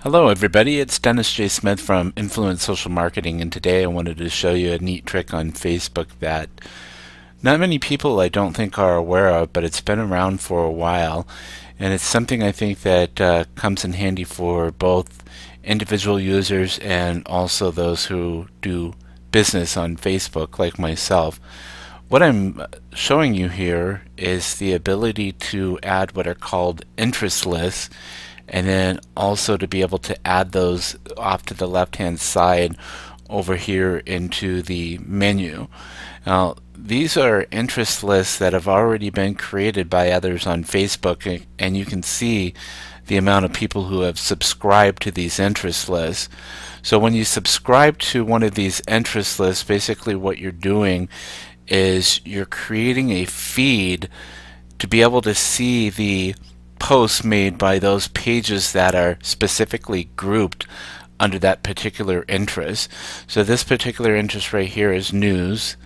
Hello everybody, it's Dennis J. Smith from Influence Social Marketing, and today I wanted to show you a neat trick on Facebook that not many people I don't think are aware of, but it's been around for a while, and it's something I think that comes in handy for both individual users and also those who do business on Facebook like myself. What I'm showing you here is the ability to add what are called interest lists, and then also to be able to add those off to the left hand side over here into the menu. Now these are interest lists that have already been created by others on Facebook, and you can see the amount of people who have subscribed to these interest lists. So when you subscribe to one of these interest lists, basically what you're doing is you're creating a feed to be able to see the posts made by those pages that are specifically grouped under that particular interest. So this particular interest right here is news,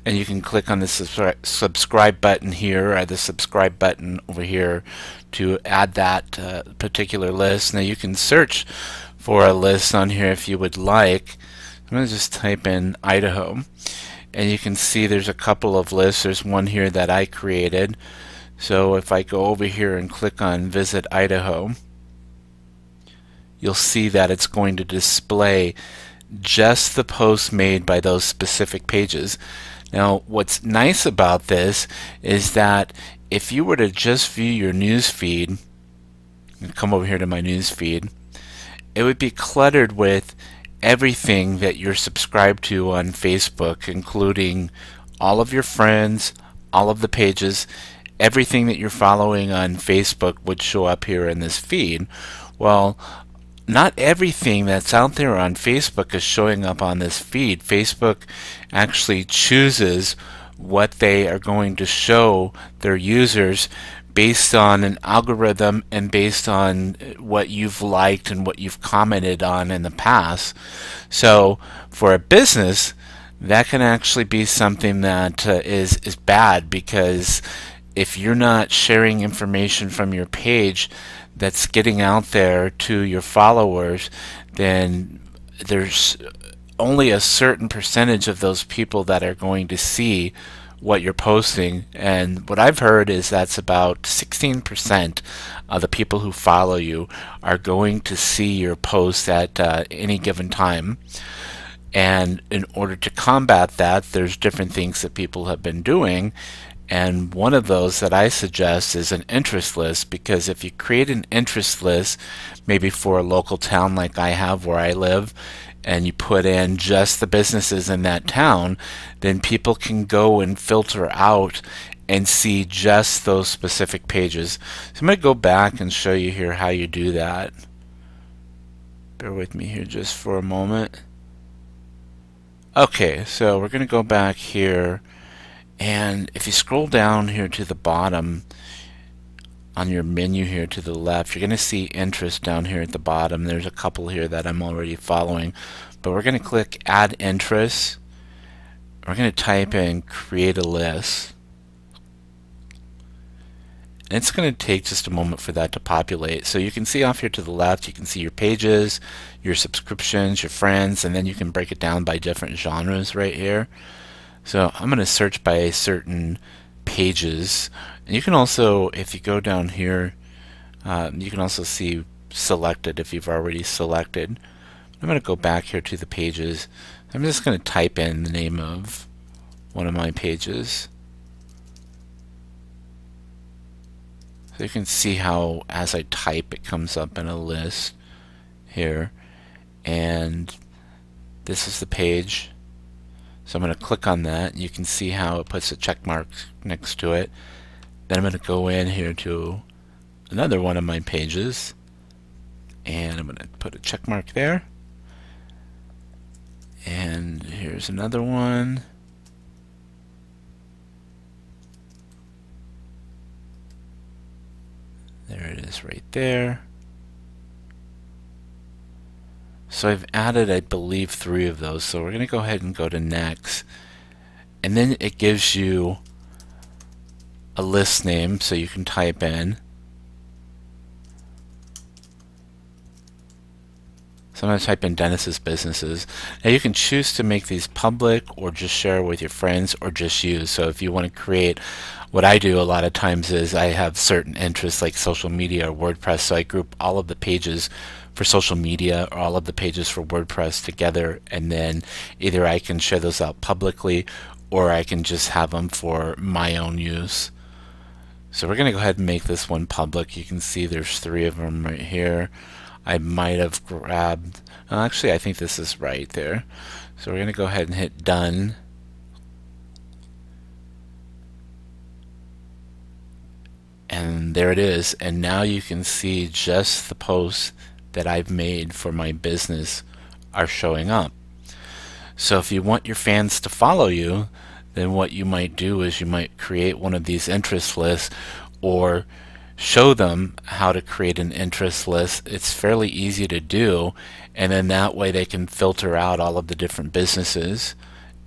and you can click on the subscribe button here or the subscribe button over here to add that particular list. Now you can search for a list on here if you would like. I'm going to just type in Idaho, and you can see there's a couple of lists. There's one here that I created. So if I go over here and click on Visit Idaho, you'll see that it's going to display just the posts made by those specific pages. Now what's nice about this is that if you were to just view your news feed, and come over here to my news feed, it would be cluttered with everything that you're subscribed to on Facebook, including all of your friends, all of the pages. Everything that you're following on Facebook would show up here in this feed. Well, not everything that's out there on Facebook is showing up on this feed. Facebook actually chooses what they are going to show their users based on an algorithm and based on what you've liked and what you've commented on in the past. So for a business, that can actually be something that is bad, because if you're not sharing information from your page that's getting out there to your followers, then there's only a certain percentage of those people that are going to see what you're posting. And what I've heard is that's about 16% of the people who follow you are going to see your post at any given time. And in order to combat that, there's different things that people have been doing. And one of those that I suggest is an interest list, because if you create an interest list, maybe for a local town like I have where I live, and you put in just the businesses in that town, then people can go and filter out and see just those specific pages. So I'm going to go back and show you here how you do that. Bear with me here just for a moment. Okay, so we're going to go back here. And if you scroll down here to the bottom on your menu here to the left, you're going to see interest down here at the bottom. There's a couple here that I'm already following, but we're going to click add interest. We're going to type in create a list, and it's going to take just a moment for that to populate. So you can see off here to the left, you can see your pages, your subscriptions, your friends, and then you can break it down by different genres right here. So I'm going to search by certain pages, and you can also, if you go down here, you can also see selected if you've already selected. I'm going to go back here to the pages. I'm just going to type in the name of one of my pages. So you can see how as I type it comes up in a list here, and this is the page. So I'm going to click on that. You can see how it puts a check mark next to it. Then I'm going to go in here to another one of my pages, and I'm going to put a check mark there. And here's another one. There it is right there. So I've added, I believe, 3 of those. So we're going to go ahead and go to next. And then it gives you a list name, so you can type in So I'm going to type in Dennis's businesses. Now you can choose to make these public or just share with your friends or just use. So if you want to create, what I do a lot of times is I have certain interests like social media or WordPress, so I group all of the pages for social media or all of the pages for WordPress together, and then either I can share those out publicly or I can just have them for my own use. So we're going to go ahead and make this one public. You can see there's 3 of them right here. I might have grabbed, actually I think this is right there. So we're going to go ahead and hit done. And there it is. And now you can see just the posts that I've made for my business are showing up. So if you want your fans to follow you, then what you might do is you might create one of these interest lists or show them how to create an interest list. It's fairly easy to do, and then that way they can filter out all of the different businesses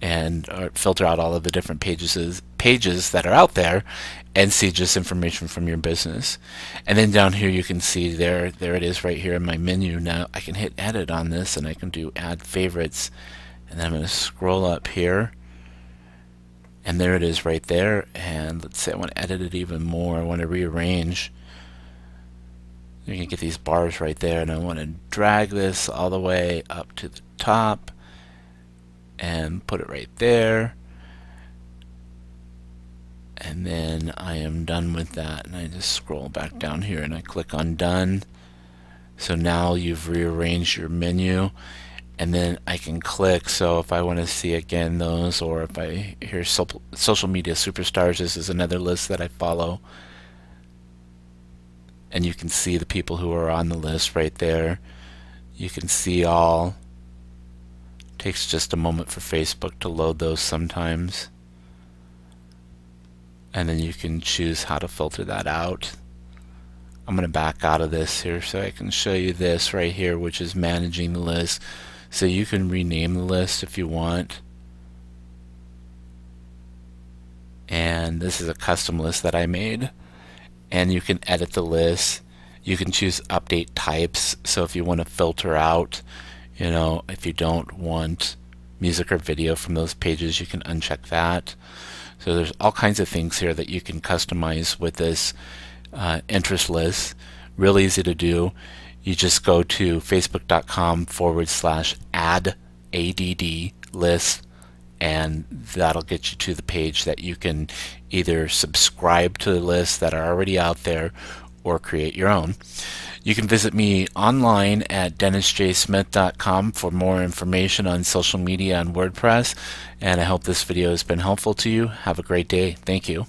and filter out all of the different pages that are out there and see just information from your business. And then down here you can see there it is right here in my menu. Now I can hit edit on this and I can do add favorites, and then I'm going to scroll up here and there it is right there. And let's say I want to edit it even more. I want to rearrange. You can get these bars right there, and I want to drag this all the way up to the top and put it right there. And then I am done with that, and I just scroll back down here and I click on done. So now you've rearranged your menu, and then I can click. So if I want to see again those, or if I hear social media superstars, this is another list that I follow, and you can see the people who are on the list right there. You can see all. It takes just a moment for Facebook to load those sometimes, and then you can choose how to filter that out. I'm going to back out of this here so I can show you this right here, which is managing the list. So you can rename the list if you want. And this is a custom list that I made. And you can edit the list. You can choose update types. So if you want to filter out, if you don't want music or video from those pages, you can uncheck that. So there's all kinds of things here that you can customize with this interest list. Real easy to do. You just go to facebook.com/add list, and that'll get you to the page that you can either subscribe to the lists that are already out there or create your own. You can visit me online at dennisjsmith.com for more information on social media and WordPress, and I hope this video has been helpful to you. Have a great day. Thank you.